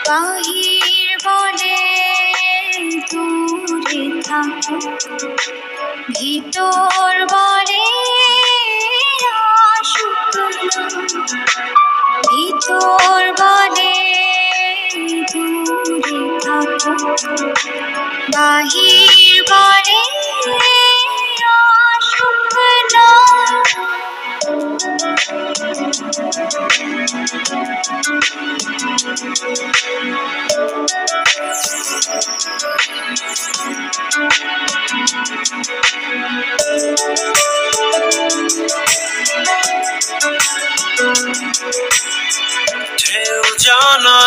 বাহির বলে দূরে থাকো, ভিতর বলে আসুক না। ভিতর বলে দূরে থাকো, বাহির বলে আসুক না। ঢেউ জানা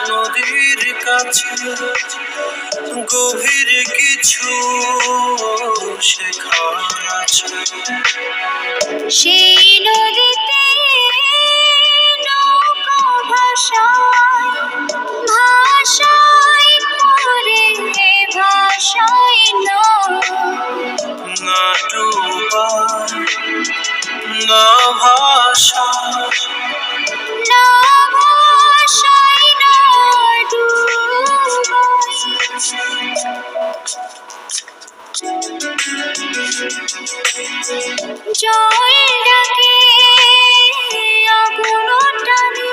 নদীর কাছে গভীর কিছু শেখার আছে। সেই নদীতে নৌকা ভাষায় ভাষায় করে ভাষায় না ডুবায় না ভাষা, না ভাষায় না ডুবায়। জল ডাকে আগুন টানে